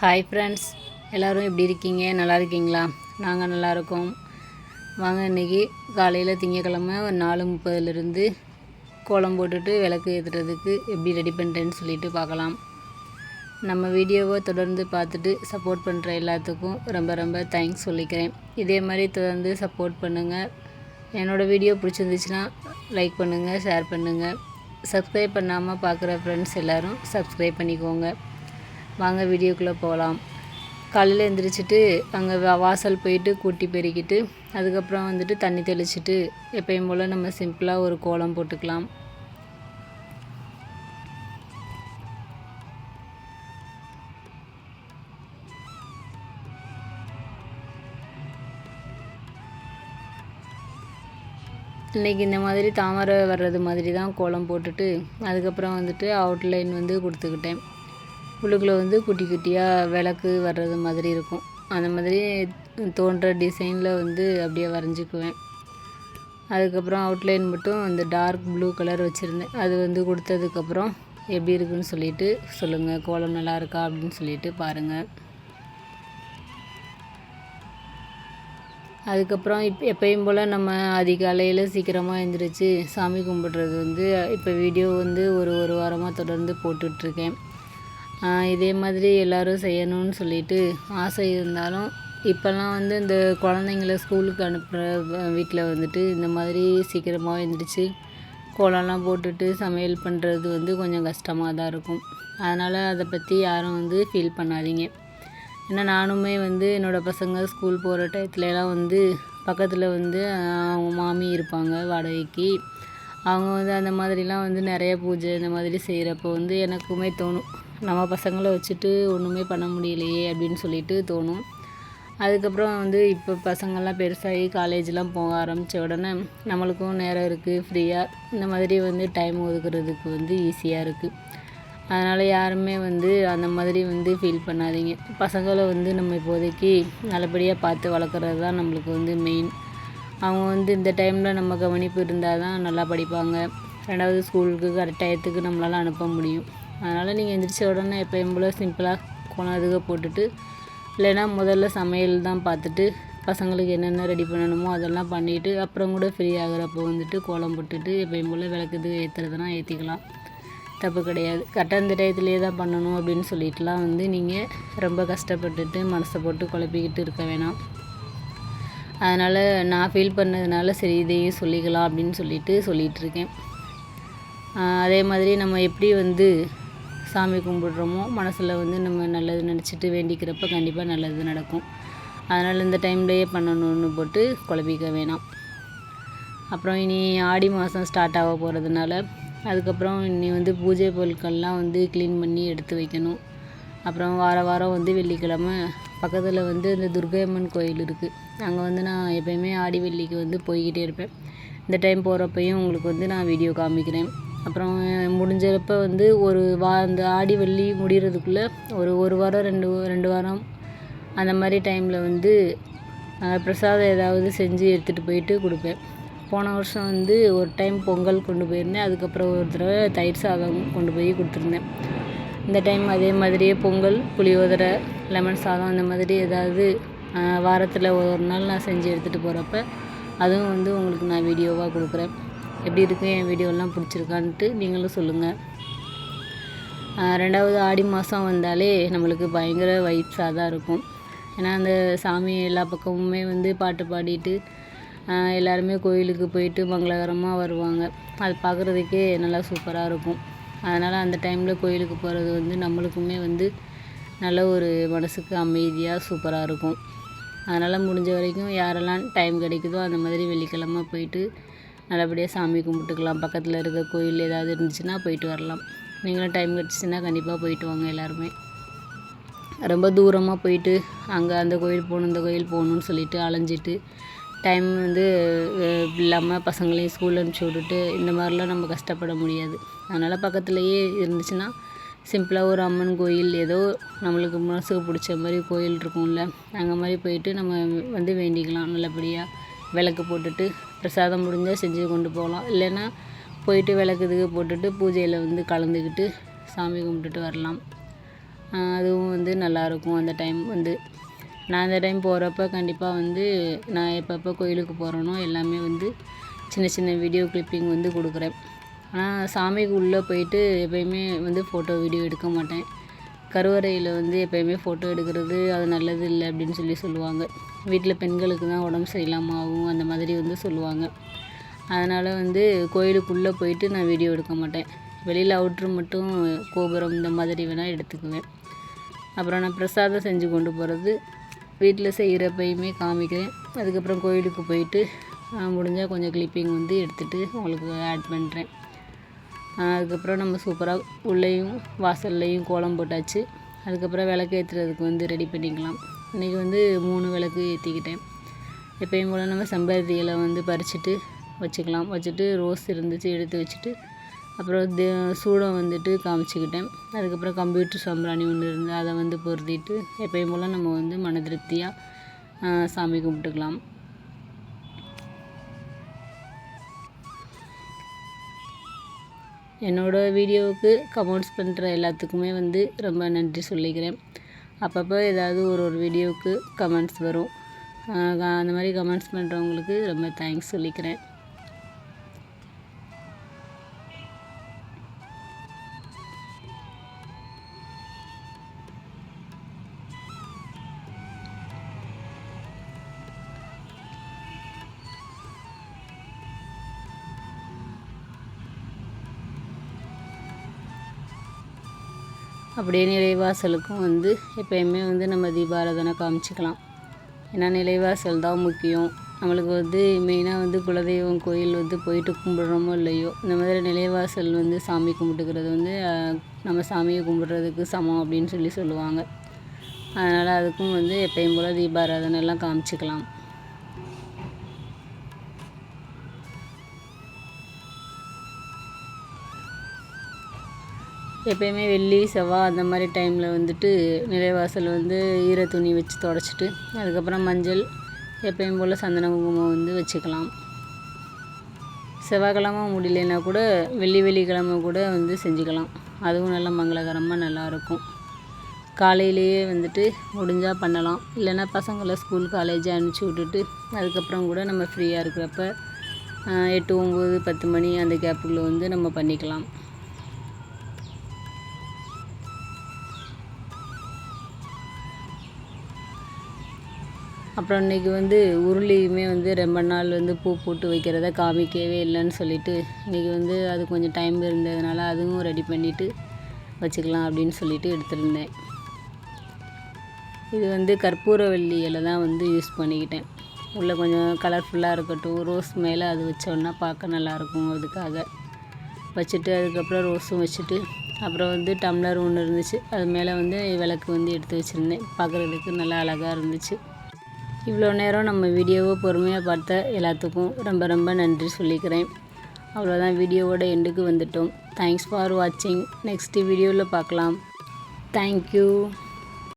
Hi friends, எல்லோரும் எப்படி இருக்கீங்க? நல்லா இருக்கீங்களா? நாங்கள் நல்லா இருக்கோம். வாங்க, இன்றைக்கி காலையில் திங்கக்கிழமை ஒரு 4:30 கோலம் போட்டுட்டு விளக்கு ஏற்றுறதுக்கு எப்படி ரெடி பண்ணுறேன்னு சொல்லிட்டு பார்க்கலாம். நம்ம வீடியோவை தொடர்ந்து பார்த்துட்டு சப்போர்ட் பண்ணுற எல்லாத்துக்கும் ரொம்ப ரொம்ப தேங்க்ஸ் சொல்லிக்கிறேன். இதே மாதிரி தொடர்ந்து சப்போர்ட் பண்ணுங்கள். என்னோடய வீடியோ பிடிச்சிருந்துச்சுன்னா லைக் பண்ணுங்கள், ஷேர் பண்ணுங்கள். சப்ஸ்கிரைப் பண்ணாமல் பார்க்குற ஃப்ரெண்ட்ஸ் எல்லோரும் சப்ஸ்கிரைப் பண்ணிக்கோங்க. வாங்க வீடியோக்குள்ளே போகலாம். காலையில் எழுந்திரிச்சிட்டு அங்கே வாசல் போயிட்டு கூட்டி பெருக்கிட்டு அதுக்கப்புறம் வந்துட்டு தண்ணி தெளிச்சிட்டு எப்பயும் போல் நம்ம சிம்பிளாக ஒரு கோலம் போட்டுக்கலாம். இன்றைக்கி இந்த மாதிரி தாமரை வர்றது மாதிரி தான் கோலம் போட்டுட்டு அதுக்கப்புறம் வந்துட்டு அவுட்லைன் வந்து கொடுத்துக்கிட்டேன். உள்ளுக்குள்ளே குட்டி குட்டியாக விளக்கு வர்றது மாதிரி இருக்கும். அந்த மாதிரி தோன்ற டிசைனில் அப்படியே வரைஞ்சிக்குவேன். அதுக்கப்புறம் அவுட்லைன் மட்டும் அந்த டார்க் ப்ளூ கலர் வச்சுருந்தேன். அது கொடுத்ததுக்கப்புறம் எப்படி இருக்குன்னு சொல்லிட்டு சொல்லுங்கள். கோலம் நல்லா இருக்கா அப்படின்னு சொல்லிட்டு பாருங்கள். அதுக்கப்புறம் எப்பயும் போல் நம்ம அதிகாலையில் சீக்கிரமாக எழுந்திரிச்சு சாமி கும்பிட்றது இப்போ வீடியோ ஒரு வாரமாக தொடர்ந்து போட்டுட்ருக்கேன். இதே மாதிரி எல்லோரும் செய்யணும்னு சொல்லிட்டு ஆசை இருந்தாலும் இப்போல்லாம் இந்த குழந்தைங்கள ஸ்கூலுக்கு அனுப்புகிற வீட்டில் இந்த மாதிரி சீக்கிரமாக எழுந்திரிச்சு கோலம்லாம் போட்டுட்டு சமையல் பண்ணுறது கொஞ்சம் கஷ்டமாக தான் இருக்கும். அதனால் அதை பற்றி யாரும் ஃபீல் பண்ணாதீங்க. ஏன்னா நானுமே என்னோடய பசங்க ஸ்கூல் போகிற டயத்துலலாம் பக்கத்தில் அவங்க மாமி இருப்பாங்க வாடகைக்கு. அவங்க அந்த மாதிரிலாம் நிறைய பூஜை இந்த மாதிரி செய்கிறப்போ எனக்குமே தோணும், நம்ம பசங்களை வச்சுட்டு ஒன்றுமே பண்ண முடியலையே அப்படின்னு சொல்லிட்டு தோணும். அதுக்கப்புறம் இப்போ பசங்கள்லாம் பெருசாகி காலேஜெலாம் போக ஆரம்பித்த உடனே நம்மளுக்கும் நேரம் இருக்குது, ஃப்ரீயாக இந்த மாதிரி டைம் ஒதுக்குறதுக்கு ஈஸியாக இருக்குது. அதனால் யாருமே அந்த மாதிரி ஃபீல் பண்ணாதீங்க. பசங்களை நம்ம இப்போதைக்கு நல்லபடியாக பார்த்து வளர்க்குறது தான் நம்மளுக்கு மெயின். அவங்க இந்த டைமில் நம்ம கவனிப்பு இருந்தால் தான் நல்லா படிப்பாங்க. 2வது ஸ்கூலுக்கு கரெக்ட் டயத்துக்கு நம்மளால் அனுப்ப முடியும். அதனால் நீங்கள் எந்திரிச்ச உடனே எப்பயும் போல் சிம்பிளாக கோலம் அதுக போட்டுட்டு இல்லைன்னா முதல்ல சமையல் தான் பார்த்துட்டு பசங்களுக்கு என்னென்ன ரெடி பண்ணணுமோ அதெல்லாம் பண்ணிவிட்டு அப்புறம் கூட ஃப்ரீ ஆகிறப்போ கோலம் போட்டுட்டு எப்பயும் போல் விளக்குது ஏற்றுறதுனா ஏற்றிக்கலாம், தப்பு கிடையாது. கரெக்டாக இந்த டயத்துலேயே தான் பண்ணணும் அப்படின்னு சொல்லிட்டுலாம் நீங்கள் ரொம்ப கஷ்டப்பட்டுட்டு மனசை போட்டு குழப்பிக்கிட்டு இருக்க வேணாம். அதனால் நான் ஃபீல் பண்ணதுனால சரி இதையும் சொல்லிக்கலாம் அப்படின்னு சொல்லிகிட்ருக்கேன். அதே மாதிரி நம்ம எப்படி சாமி கும்பிட்றோமோ மனசில் நம்ம நல்லது நினச்சிட்டு வேண்டிக்கிறப்ப கண்டிப்பாக நல்லது நடக்கும். அதனால் இந்த டைம்லேயே பண்ணணுன்னு போட்டு குழப்பிக்க வேணாம். அப்புறம் இனி ஆடி மாதம் ஸ்டார்ட் ஆக போகிறதுனால அதுக்கப்புறம் இனி பூஜை பொருட்கள்லாம் க்ளீன் பண்ணி எடுத்து வைக்கணும். அப்புறம் வாரம் வெள்ளிக்கிழமை பக்கத்தில் இந்த துர்க்கை அம்மன் கோயில் இருக்குது. அங்கே நான் எப்போயுமே ஆடி வெள்ளிக்கு போய்கிட்டே இருப்பேன். இந்த டைம் போகிறப்பையும் உங்களுக்கு நான் வீடியோ காமிக்கிறேன். அப்புறம் முடிஞ்சப்போ அந்த ஆடி வெள்ளி முடிகிறதுக்குள்ளே ஒரு வாரம் 2 வாரம் அந்த மாதிரி டைமில் பிரசாதம் ஏதாவது செஞ்சு எடுத்துகிட்டு போயிட்டு கொடுப்பேன். போன வருஷம் ஒரு டைம் பொங்கல் கொண்டு போயிருந்தேன். அதுக்கப்புறம் ஒரு தடவை தயிர் சாதம் கொண்டு போய் கொடுத்துருந்தேன். இந்த டைம் அதே மாதிரியே பொங்கல், புளியோதரை, லெமன் சாதம் அந்த மாதிரி ஏதாவது வாரத்தில் ஒரு நாள் நான் செஞ்சு எடுத்துகிட்டு போகிறப்ப அதுவும் உங்களுக்கு நான் வீடியோவாக கொடுக்குறேன். எப்படி இருக்குது என் வீடியோலாம் பிடிச்சிருக்கான்ட்டு நீங்களும் சொல்லுங்கள். 2வது ஆடி மாதம் வந்தாலே நம்மளுக்கு பயங்கர வைப்ஸாக தான் இருக்கும். ஏன்னா அந்த சாமி எல்லா பக்கமுமே பாட்டு பாடிட்டு எல்லாருமே கோயிலுக்கு போயிட்டு மங்களகரமாக வருவாங்க. அது பார்க்குறதுக்கே நல்லா சூப்பராக இருக்கும். அதனால் அந்த டைமில் கோயிலுக்கு போகிறது நம்மளுக்குமே நல்ல ஒரு மனசுக்கு அமைதியாக சூப்பராக இருக்கும். அதனால் முடிஞ்ச வரைக்கும் யாரெல்லாம் டைம் கிடைக்குதோ அந்த மாதிரி வெள்ளிக்கிழமை போயிட்டு நல்லபடியாக சாமி கும்பிட்டுக்கலாம். பக்கத்தில் இருக்க கோயில் ஏதாவது இருந்துச்சுன்னா போயிட்டு வரலாம். நீங்களும் டைம் கிடச்சிச்சின்னா கண்டிப்பாக போயிட்டு வாங்க. எல்லாருமே ரொம்ப தூரமாக போயிட்டு அங்கே அந்த கோயில் போகணும் இந்த கோயில் போகணுன்னு சொல்லிட்டு அலைஞ்சிட்டு டைம் இல்லாமல் பசங்களையும் ஸ்கூல் அனுப்பிச்சி விட்டுட்டு இந்த மாதிரிலாம் நம்ம கஷ்டப்பட முடியாது. அதனால் பக்கத்துலேயே இருந்துச்சுன்னா சிம்பிளாக ஒரு அம்மன் கோயில் ஏதோ நம்மளுக்கு மனசுக்கு பிடிச்ச மாதிரி கோயில் இருக்கும்ல, அங்கே மாதிரி போயிட்டு நம்ம வேண்டிக்கலாம். நல்லபடியாக விளக்கு போட்டுட்டு பிரசாதம் முடிஞ்சால் செஞ்சு கொண்டு போகலாம். இல்லைன்னா போயிட்டு விளக்குதுக்கு போட்டுட்டு பூஜையில் கலந்துக்கிட்டு சாமி கும்பிட்டுட்டு வரலாம். அதுவும் வந்து நல்லாயிருக்கும். அந்த டைம் வந்து நான் அந்த டைம் போகிறப்ப கண்டிப்பாக வந்து நான் எப்பப்போ கோயிலுக்கு போகிறேனோ எல்லாமே வந்து சின்ன சின்ன வீடியோ கிளிப்பிங் வந்து கொடுக்குறேன். ஆனால் சாமிக்கு உள்ளே போயிட்டு எப்போயுமே வந்து ஃபோட்டோ வீடியோ எடுக்க மாட்டேன். கருவறையில் வந்து எப்போயுமே ஃபோட்டோ எடுக்கிறது அது நல்லது இல்லை அப்படின்னு சொல்லுவாங்க. வீட்டில் பெண்களுக்கு தான் உடம்பு சரியில்லாமல் ஆகும் அந்த மாதிரி வந்து சொல்லுவாங்க. அதனால் வந்து கோயிலுக்குள்ளே போயிட்டு நான் வீடியோ எடுக்க மாட்டேன். வெளியில் அவுட்ரு மட்டும் கோபுரம் இந்த மாதிரி வேணால் எடுத்துக்குவேன். அப்புறம் நான் பிரசாதம் செஞ்சு கொண்டு போகிறது வீட்டில் செய்கிறப்பையுமே காமிக்கிறேன். அதுக்கப்புறம் கோயிலுக்கு போயிட்டு முடிஞ்சால் கொஞ்சம் கிளிப்பிங் வந்து எடுத்துகிட்டு உங்களுக்கு ஆட் பண்ணுறேன். அதுக்கப்புறம் நம்ம சூப்பராக உள்ளேயும் வாசல்லையும் கோலம் போட்டாச்சு. அதுக்கப்புறம் விளக்கு ஏற்றுறதுக்கு வந்து ரெடி பண்ணிக்கலாம். இன்றைக்கி வந்து 3 விளக்கு ஏற்றிக்கிட்டேன். எப்பயும் போல் நம்ம செம்பருத்தி இலை வந்து பறிச்சுட்டு வச்சுக்கலாம். வச்சுட்டு ரோஸ் இருந்துச்சு எடுத்து வச்சுட்டு அப்புறம் சூடம் வந்துட்டு காமிச்சிக்கிட்டேன். அதுக்கப்புறம் கம்ப்யூட்டர் சாம்பிராணி ஒன்று இருந்து அதை வந்து பொருத்திட்டு எப்பயும் போல் நம்ம வந்து மன திருப்தியாக சாமி கும்பிட்டுக்கலாம். என்னோடய வீடியோவுக்கு கமெண்ட்ஸ் பண்ணுற எல்லாத்துக்குமே வந்து ரொம்ப நன்றி சொல்லிக்கிறேன். அப்பப்போ ஏதாவது ஒரு வீடியோவுக்கு கமெண்ட்ஸ் வரும். அந்த மாதிரி கமெண்ட்ஸ் பண்ணுறவங்களுக்கு ரொம்ப தேங்க்ஸ் சொல்லிக்கிறேன். அப்படியே நிலைவாசலுக்கும் வந்து எப்போயுமே வந்து நம்ம தீபாராதனை காமிச்சிக்கலாம். ஏன்னா நிலைவாசல் தான் முக்கியம். நம்மளுக்கு வந்து மெயினாக வந்து குலதெய்வம் கோயில் வந்து போயிட்டு கும்பிட்றோமோ இல்லையோ, இந்த மாதிரி நிலைவாசல் வந்து சாமி கும்பிட்டுக்கிறது வந்து நம்ம சாமியை கும்பிட்றதுக்கு சமம் அப்படின்னு சொல்லுவாங்க. அதனால் அதுக்கும் வந்து எப்பயும் போல் தீபாராதனை எல்லாம் காமிச்சிக்கலாம். எப்போயுமே வெள்ளி செவ்வாய் அந்த மாதிரி டைமில் வந்துட்டு நிலைவாசல் வந்து ஈர துணி வச்சு துடைச்சிட்டு அதுக்கப்புறம் மஞ்சள் எப்பயும் போல் சந்தன குங்குமம் வந்து வச்சுக்கலாம். செவ்வாய்க்கிழமை முடியலைன்னா கூட வெள்ளிக்கிழமை கூட வந்து செஞ்சுக்கலாம். அதுவும் நல்லா மங்களகரமாக நல்லாயிருக்கும். காலையிலேயே வந்துட்டு முடிஞ்சால் பண்ணலாம். இல்லைன்னா பசங்களை ஸ்கூல் காலேஜ் அனுப்பிச்சி விட்டுட்டு அதுக்கப்புறம் கூட நம்ம ஃப்ரீயாக இருக்கிறப்ப 8, 9, 10 மணி அந்த கேப்புக்குள்ளே வந்து நம்ம பண்ணிக்கலாம். அப்புறம் இன்றைக்கி வந்து உருளியுமே வந்து ரொம்ப நாள் வந்து பூ போட்டு வைக்கிறத காமிக்கவே இல்லைன்னு சொல்லிவிட்டு இன்றைக்கி வந்து அது கொஞ்சம் டைம் இருந்ததுனால அதுவும் ரெடி பண்ணிவிட்டு வச்சுக்கலாம் அப்படின்னு சொல்லிட்டு எடுத்துருந்தேன். இது வந்து கற்பூரவள்ளி இலை தான் வந்து யூஸ் பண்ணிக்கிட்டேன். உள்ளே கொஞ்சம் கலர்ஃபுல்லாக இருக்கட்டும், ரோஸ் மேலே அது வச்சோன்னா பார்க்க நல்லாயிருக்கும். அதுக்காக வச்சுட்டு அதுக்கப்புறம் ரோஸும் வச்சுட்டு அப்புறம் வந்து டம்ளர் ஒன்று இருந்துச்சு, அது மேலே வந்து விளக்கு வந்து எடுத்து வச்சுருந்தேன். பார்க்குறதுக்கு நல்லா அழகாக இருந்துச்சு. இவ்வளோ நேரம் நம்ம வீடியோவை பொறுமையாக பார்த்த எல்லாத்துக்கும் ரொம்ப ரொம்ப நன்றி சொல்லிக்கிறேன். அவ்வளோதான், வீடியோவோட எண்டுக்கு வந்துட்டோம். தேங்க்ஸ் ஃபார் வாட்சிங். நெக்ஸ்ட் வீடியோவில் பார்க்கலாம். தேங்க்யூ.